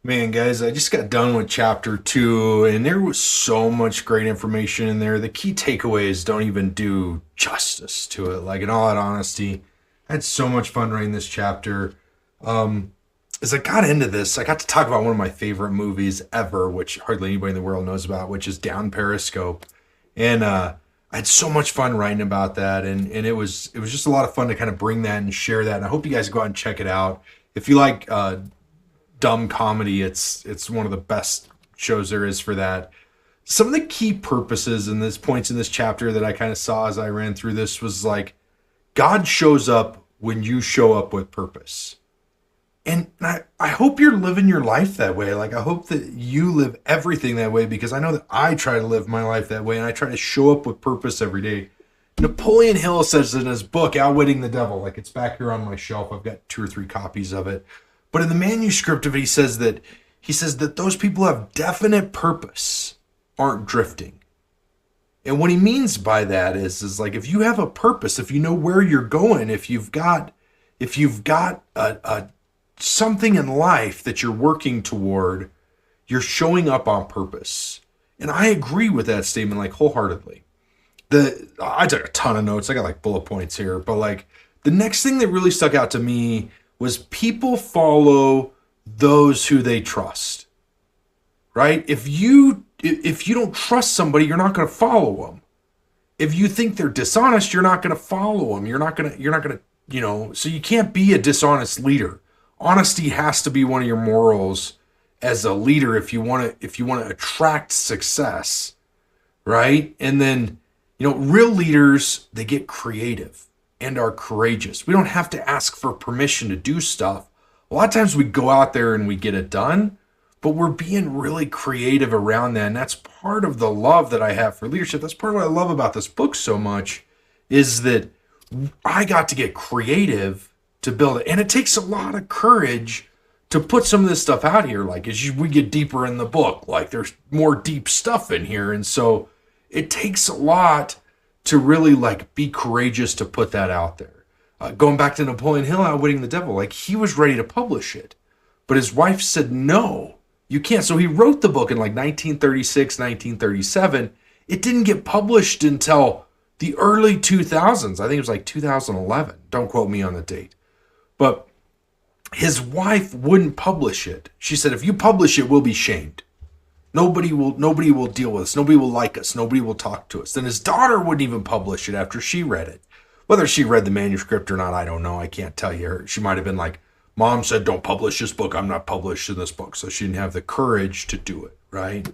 Man, guys, I just got done with chapter 2, and there was so much great information in there. The key takeaways don't even do justice to it. Like, in all honesty, I had so much fun writing this chapter. As I got into this, I got to talk about one of my favorite movies ever, which hardly anybody in the world knows about, which is Down Periscope. And I had so much fun writing about that, and it was just a lot of fun to kind of bring that and share that. And I hope you guys go out and check it out. If you like dumb comedy, it's one of the best shows there is for that. Some of the key purposes and this points in this chapter that I kind of saw as I ran through this was like God shows up when you show up with purpose. And I hope you're living your life that way. Like, I hope that you live everything that way, because I know that I try to live my life that way, and I try to show up with purpose every day. Napoleon Hill says in his book, Outwitting the Devil, like it's back here on my shelf. I've got 2 or 3 copies of it. But in the manuscript of it, he says that those people who have definite purpose aren't drifting. And what he means by that is like, if you have a purpose, if you know where you're going, if you've got a something in life that you're working toward, you're showing up on purpose. And I agree with that statement, like, wholeheartedly. I took a ton of notes. I got like bullet points here, but like the next thing that really stuck out to me was people follow those who they trust. Right? If you don't trust somebody, you're not going to follow them. If you think they're dishonest, you're not going to follow them. You're not going to, so you can't be a dishonest leader. Honesty has to be one of your morals as a leader if you want to attract success, right? And then, real leaders, they get creative and are courageous. We don't have to ask for permission to do stuff. A lot of times we go out there and we get it done, but we're being really creative around that. And that's part of the love that I have for leadership. That's part of what I love about this book so much, is that I got to get creative to build it. And it takes a lot of courage to put some of this stuff out here. Like, we get deeper in the book, like there's more deep stuff in here. And so it takes a lot to really like be courageous to put that out there. Going back to Napoleon Hill, Outwitting the Devil, like he was ready to publish it, but his wife said, no, you can't. So he wrote the book in like 1936, 1937. It didn't get published until the early 2000s. I think it was like 2011. Don't quote me on the date. But his wife wouldn't publish it. She said, if you publish it, we'll be shamed. Nobody will deal with us. Nobody will like us. Nobody will talk to us. Then his daughter wouldn't even publish it after she read it. Whether she read the manuscript or not, I don't know. I can't tell you. She might have been like, Mom said, don't publish this book. I'm not publishing this book. So she didn't have the courage to do it, right?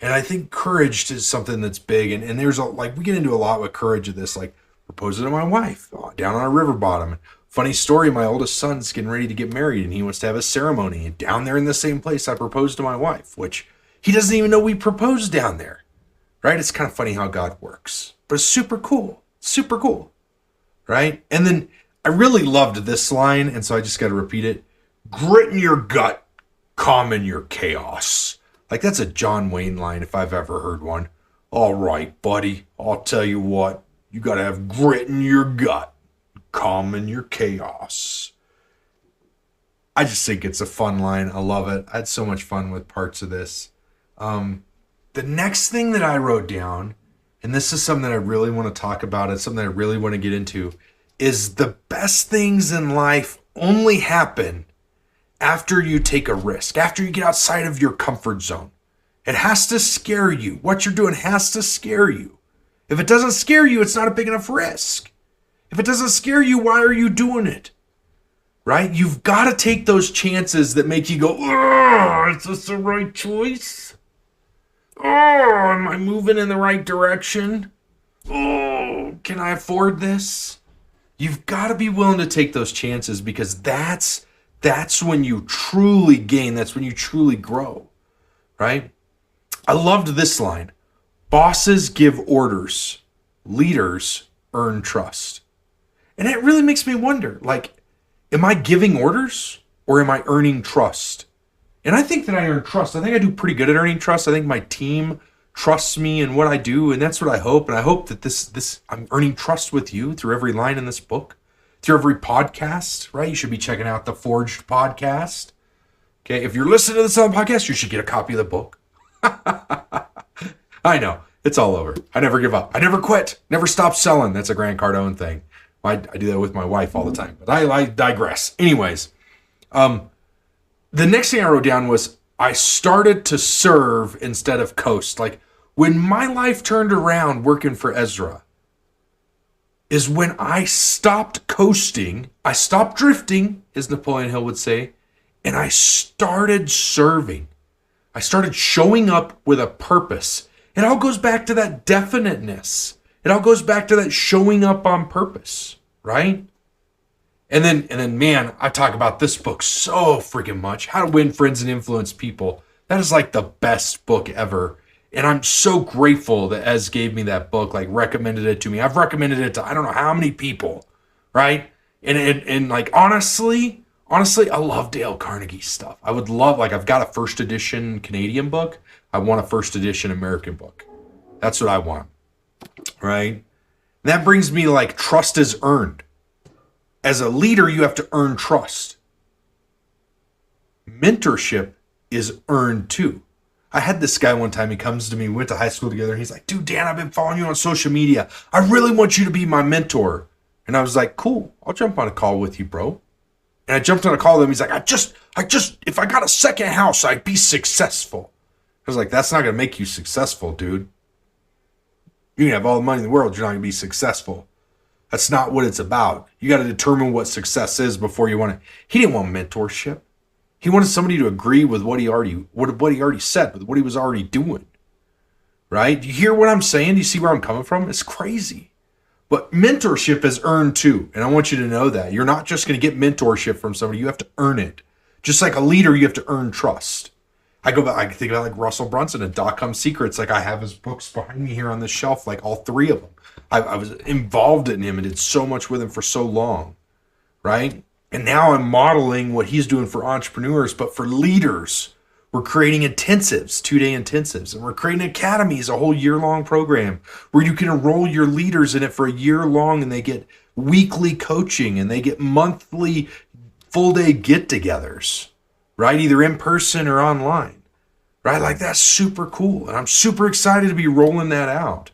And I think courage is something that's big. And there's we get into a lot with courage of this, like proposing to my wife down on a river bottom. Funny story, my oldest son's getting ready to get married and he wants to have a ceremony. And down there in the same place, I proposed to my wife, which he doesn't even know we proposed down there, right? It's kind of funny how God works, but it's super cool, right? And then I really loved this line, and so I just got to repeat it. Grit in your gut, calm in your chaos. Like, that's a John Wayne line if I've ever heard one. All right, buddy, I'll tell you what, you got to have grit in your gut, calm in your chaos. I just think it's a fun line. I love it. I had so much fun with parts of this. The next thing that I wrote down, and this is something that I really want to talk about, and something that I really want to get into, is the best things in life only happen after you take a risk, after you get outside of your comfort zone. It has to scare you. What you're doing has to scare you. If it doesn't scare you, it's not a big enough risk. If it doesn't scare you, why are you doing it? Right? You've got to take those chances that make you go, oh, is this the right choice? Oh, am I moving in the right direction? Oh, can I afford this? You've got to be willing to take those chances, because that's when you truly gain. That's when you truly grow, right? I loved this line. Bosses give orders. Leaders earn trust. And it really makes me wonder, like, am I giving orders or am I earning trust? And I think that I earn trust. I think I do pretty good at earning trust. I think my team trusts me in what I do, and that's what I hope. And I hope that this I'm earning trust with you through every line in this book, through every podcast, right? You should be checking out the Forged podcast. Okay, if you're listening to this on the podcast, you should get a copy of the book. I know, it's all over. I never give up. I never quit. Never stop selling. That's a Grant Cardone thing. I do that with my wife all the time, but I digress. Anyways, the next thing I wrote down was I started to serve instead of coast. Like when my life turned around working for Ezra is when I stopped coasting, I stopped drifting, as Napoleon Hill would say, and I started serving. I started showing up with a purpose. It all goes back to that definiteness. It all goes back to that showing up on purpose, right? And then, man, I talk about this book so freaking much. How to Win Friends and Influence People. That is like the best book ever. And I'm so grateful that Ez gave me that book, like recommended it to me. I've recommended it to I don't know how many people, right? And like honestly, I love Dale Carnegie's stuff. I would love, like I've got a first edition Canadian book. I want a first edition American book. That's what I want, right? And that brings me to like trust is earned. As a leader, you have to earn trust. Mentorship is earned too. I had this guy one time, he comes to me, we went to high school together, and he's like, dude, Dan, I've been following you on social media. I really want you to be my mentor. And I was like, cool, I'll jump on a call with you, bro. And I jumped on a call with him. He's like, I just, if I got a second house, I'd be successful. I was like, that's not going to make you successful, dude. You can have all the money in the world, you're not going to be successful. That's not what it's about. You got to determine what success is before you want it. He didn't want mentorship. He wanted somebody to agree with what he already said, with what he was already doing. Right? Do you hear what I'm saying? Do you see where I'm coming from? It's crazy. But mentorship is earned too. And I want you to know that. You're not just going to get mentorship from somebody. You have to earn it. Just like a leader, you have to earn trust. I think about like Russell Brunson and Dot-Com Secrets. Like I have his books behind me here on this shelf, like all three of them. I was involved in him and did so much with him for so long. Right? And now I'm modeling what he's doing for entrepreneurs, but for leaders. We're creating intensives, 2-day intensives, and we're creating academies, a whole year-long program where you can enroll your leaders in it for a year long and they get weekly coaching and they get monthly full-day get-togethers, right? Either in person or online, right? Like that's super cool. And I'm super excited to be rolling that out.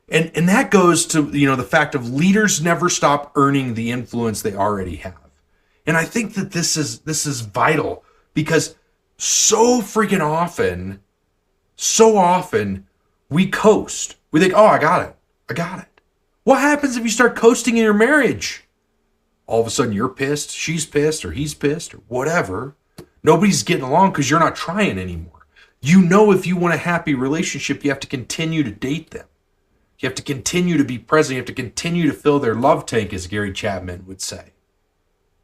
And that goes to, the fact of leaders never stop earning the influence they already have. And I think that this is vital because so often we coast. We think, oh, I got it. What happens if you start coasting in your marriage? All of a sudden you're pissed, she's pissed, or he's pissed, or whatever. Nobody's getting along because you're not trying anymore. If you want a happy relationship, you have to continue to date them. You have to continue to be present. You have to continue to fill their love tank, as Gary Chapman would say.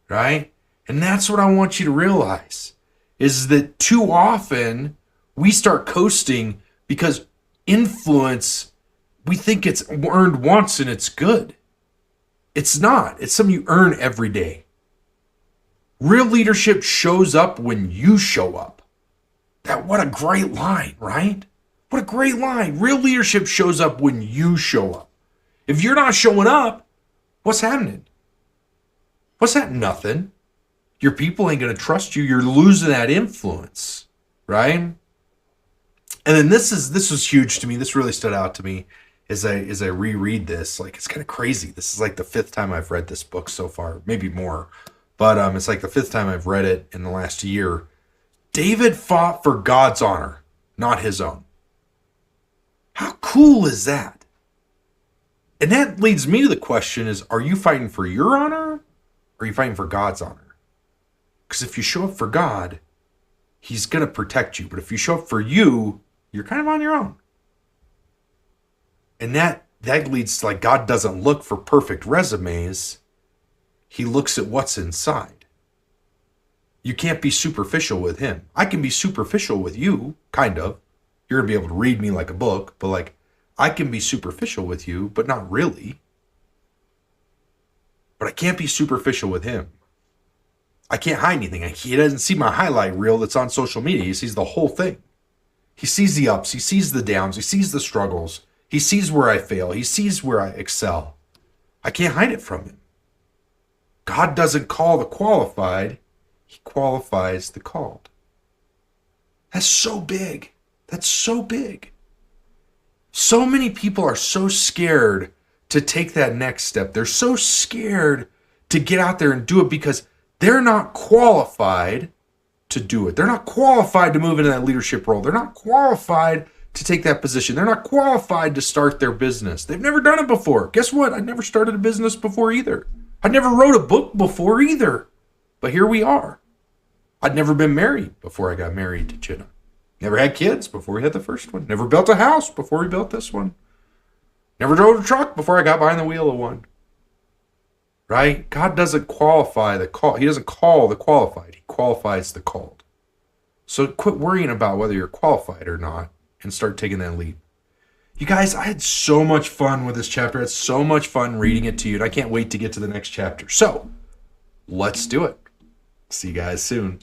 Right? And that's what I want you to realize. Is that too often we start coasting because influence, we think it's earned once and it's good. It's not. It's something you earn every day. Real leadership shows up when you show up. What a great line, right? What a great line. Real leadership shows up when you show up. If you're not showing up, what's happening? What's that? Nothing. Your people ain't going to trust you. You're losing that influence, right? And then this was huge to me. This really stood out to me as I reread this. Like, it's kind of crazy. This is like the 5th time I've read this book so far, maybe more. But it's like the 5th time I've read it in the last year. David fought for God's honor, not his own. How cool is that? And that leads me to the question is, are you fighting for your honor? Or are you fighting for God's honor? Because if you show up for God, he's going to protect you. But if you show up for you, you're kind of on your own. And that leads to, like, God doesn't look for perfect resumes. He looks at what's inside. You can't be superficial with him. I can be superficial with you, kind of. You're going to be able to read me like a book, but like, I can be superficial with you, but not really. But I can't be superficial with him. I can't hide anything. He doesn't see my highlight reel that's on social media. He sees the whole thing. He sees the ups. He sees the downs. He sees the struggles. He sees where I fail. He sees where I excel. I can't hide it from him. God doesn't call the qualified. He qualifies the called. That's so big. That's so big. So many people are so scared to take that next step. They're so scared to get out there and do it because they're not qualified to do it. They're not qualified to move into that leadership role. They're not qualified to take that position. They're not qualified to start their business. They've never done it before. Guess what? I never started a business before either. I never wrote a book before either. But here we are. I'd never been married before I got married to Jenna. Never had kids before we had the first one. Never built a house before we built this one. Never drove a truck before I got behind the wheel of one. Right? God doesn't qualify the call. He doesn't call the qualified. He qualifies the called. So quit worrying about whether you're qualified or not and start taking that leap. You guys, I had so much fun with this chapter. I had so much fun reading it to you, and I can't wait to get to the next chapter. So let's do it. See you guys soon.